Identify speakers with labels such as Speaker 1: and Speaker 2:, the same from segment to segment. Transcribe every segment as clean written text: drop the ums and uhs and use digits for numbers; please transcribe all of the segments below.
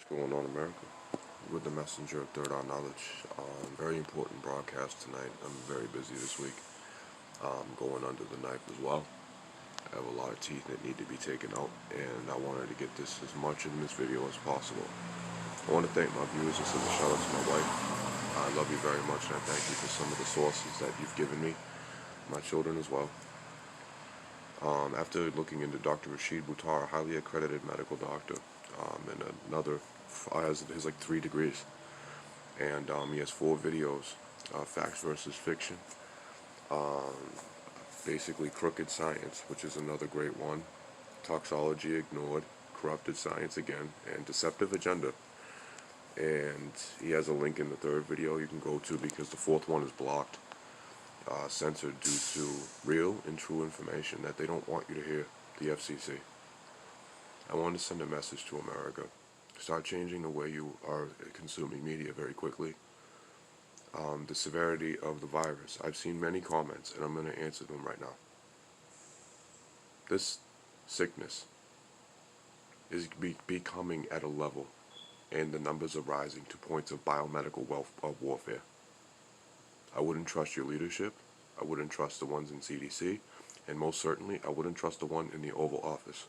Speaker 1: Going on, America? With the messenger of third eye knowledge. Very important broadcast tonight. I'm very busy this week. Going under the knife as well. I have a lot of teeth that need to be taken out, and I wanted to get this as much in this video as possible. I want to thank my viewers and send a shout out to my wife. I love you very much, and I thank you for some of the sources that you've given me. My children as well. After looking into Dr. Rasgid, Buttar, a highly accredited medical doctor, and another has like 3 degrees, and he has 4 videos, facts versus fiction, basically crooked science, which is another great one, toxology ignored, corrupted science again, and deceptive agenda. And he has a link in the 3rd video you can go to because the 4th one is blocked, censored due to real and true information that they don't want you to hear, the FCC. I want to send a message to America. Start changing the way you are consuming media very quickly. The severity of the virus. I've seen many comments, and I'm going to answer them right now. This sickness is becoming at a level, and the numbers are rising to points of biomedical warfare. I wouldn't trust your leadership. I wouldn't trust the ones in CDC, and most certainly, I wouldn't trust the one in the Oval Office.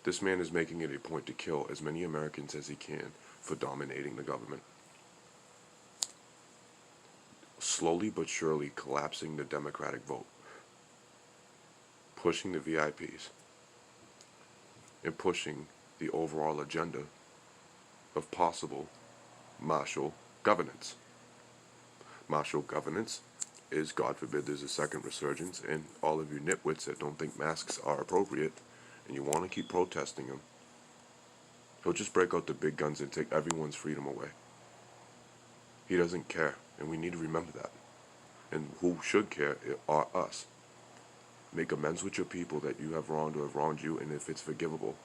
Speaker 1: This man is making it a point to kill as many Americans as he can for dominating the government. Slowly but surely collapsing the Democratic vote. Pushing the VIPs. And pushing the overall agenda of possible martial governance. Martial governance is, God forbid, there's a second resurgence, and all of you nitwits that don't think masks are appropriate, and you want to keep protesting them, he'll just break out the big guns and take everyone's freedom away. He doesn't care, and we need to remember that. And who should care are us. Make amends with your people that you have wronged or have wronged you, and if it's forgivable.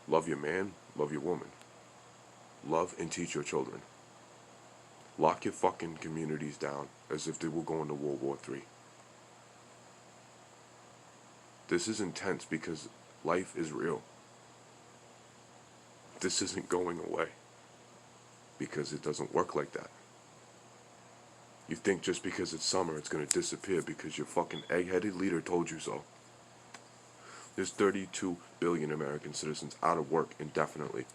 Speaker 1: Love your man, love your woman. Love and teach your children. Lock your fucking communities down as if they were going to World War III. This is intense because life is real. This isn't going away because it doesn't work like that. You think just because it's summer it's going to disappear because your fucking egg-headed leader told you so. There's 32 billion American citizens out of work indefinitely.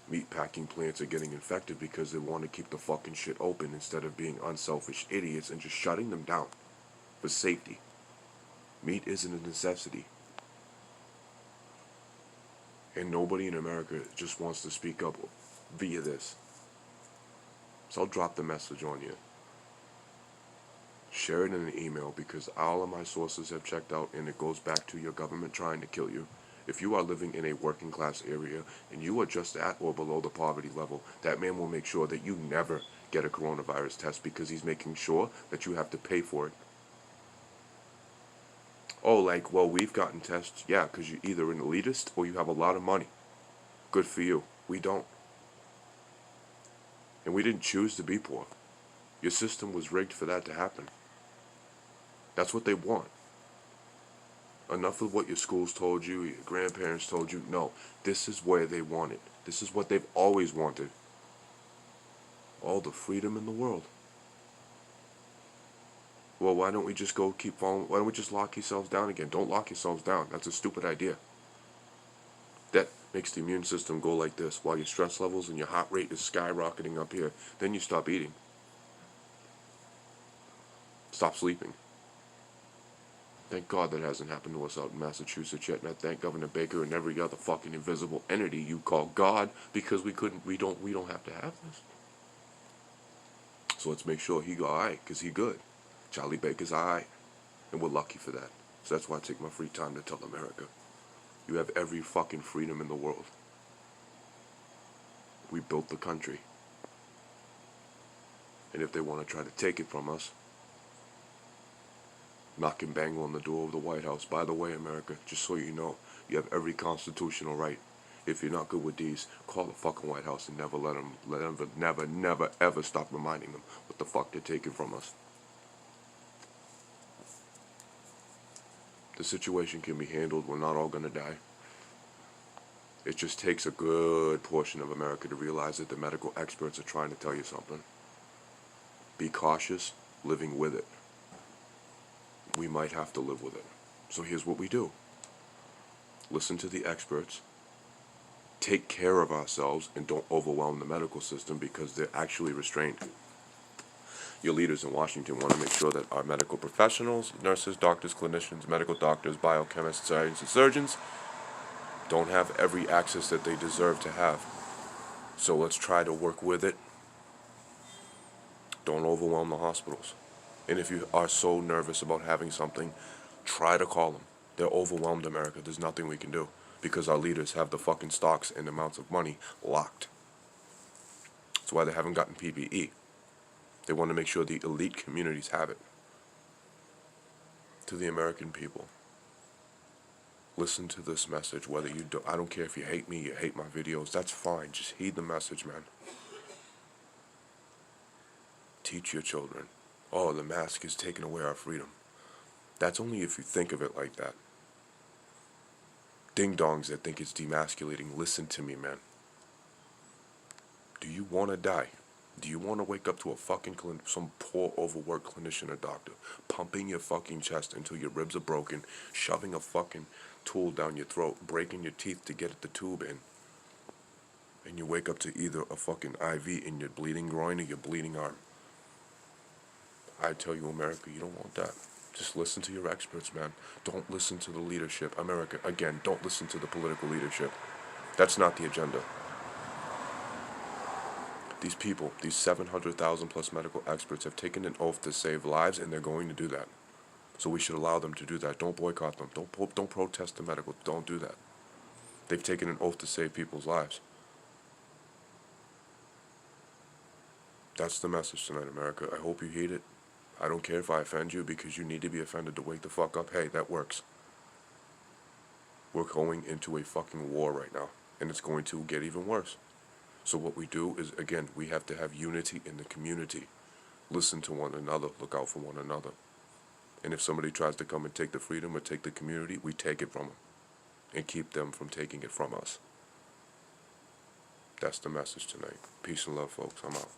Speaker 1: Meatpacking plants are getting infected because they want to keep the fucking shit open instead of being unselfish idiots and just shutting them down for safety. Meat isn't a necessity. And nobody in America just wants to speak up via this. So I'll drop the message on you. Share it in an email because all of my sources have checked out and it goes back to your government trying to kill you. If you are living in a working class area and you are just at or below the poverty level, that man will make sure that you never get a coronavirus test because he's making sure that you have to pay for it. Oh, like, well, we've gotten tests. Yeah, because you're either an elitist or you have a lot of money. Good for you. We don't. And we didn't choose to be poor. Your system was rigged for that to happen. That's what they want. Enough of what your schools told you, your grandparents told you. No, this is where they want it. This is what they've always wanted. All the freedom in the world. Well, why don't we just go keep following? Why don't we just lock yourselves down again? Don't lock yourselves down. That's a stupid idea. That makes the immune system go like this while your stress levels and your heart rate is skyrocketing up here. Then you stop eating. Stop sleeping. Thank God that hasn't happened to us out in Massachusetts yet, and I thank Governor Baker and every other fucking invisible entity you call God because we don't have to have this. So let's make sure he alright, because he good. Charlie Baker's alright, and we're lucky for that. So that's why I take my free time to tell America. You have every fucking freedom in the world. We built the country. And if they want to try to take it from us, knock and bang on the door of the White House. By the way, America, just so you know, you have every constitutional right. If you're not good with these, call the fucking White House and never never, ever stop reminding them what the fuck they're taking from us. The situation can be handled. We're not all gonna die. It just takes a good portion of America to realize that the medical experts are trying to tell you something. Be cautious, living with it. We might have to live with it. So here's what we do. Listen to the experts. Take care of ourselves and don't overwhelm the medical system because they're actually restrained. Your leaders in Washington want to make sure that our medical professionals, nurses, doctors, clinicians, medical doctors, biochemists, scientists, and surgeons don't have every access that they deserve to have. So let's try to work with it. Don't overwhelm the hospitals. And if you are so nervous about having something, try to call them. They're overwhelmed, America. There's nothing we can do because our leaders have the fucking stocks and amounts of money locked. That's why they haven't gotten PPE. They want to make sure the elite communities have it. To the American people, listen to this message. Whether you do, I don't care if you hate me, you hate my videos. That's fine. Just heed the message, man. Teach your children. Oh, the mask is taking away our freedom. That's only if you think of it like that. Ding-dongs that think it's demasculating, listen to me, man. Do you want to die? Do you want to wake up to a fucking some poor overworked clinician or doctor pumping your fucking chest until your ribs are broken, shoving a fucking tool down your throat, breaking your teeth to get the tube in, and you wake up to either a fucking IV in your bleeding groin or your bleeding arm? I tell you, America, you don't want that. Just listen to your experts, man. Don't listen to the leadership. America, again, don't listen to the political leadership. That's not the agenda. These people, these 700,000 plus medical experts have taken an oath to save lives, and they're going to do that. So we should allow them to do that. Don't boycott them. Don't protest the medical. Don't do that. They've taken an oath to save people's lives. That's the message tonight, America. I hope you heed it. I don't care if I offend you because you need to be offended to wake the fuck up. Hey, that works. We're going into a fucking war right now, and it's going to get even worse. So what we do is, again, we have to have unity in the community. Listen to one another. Look out for one another. And if somebody tries to come and take the freedom or take the community, we take it from them and keep them from taking it from us. That's the message tonight. Peace and love, folks. I'm out.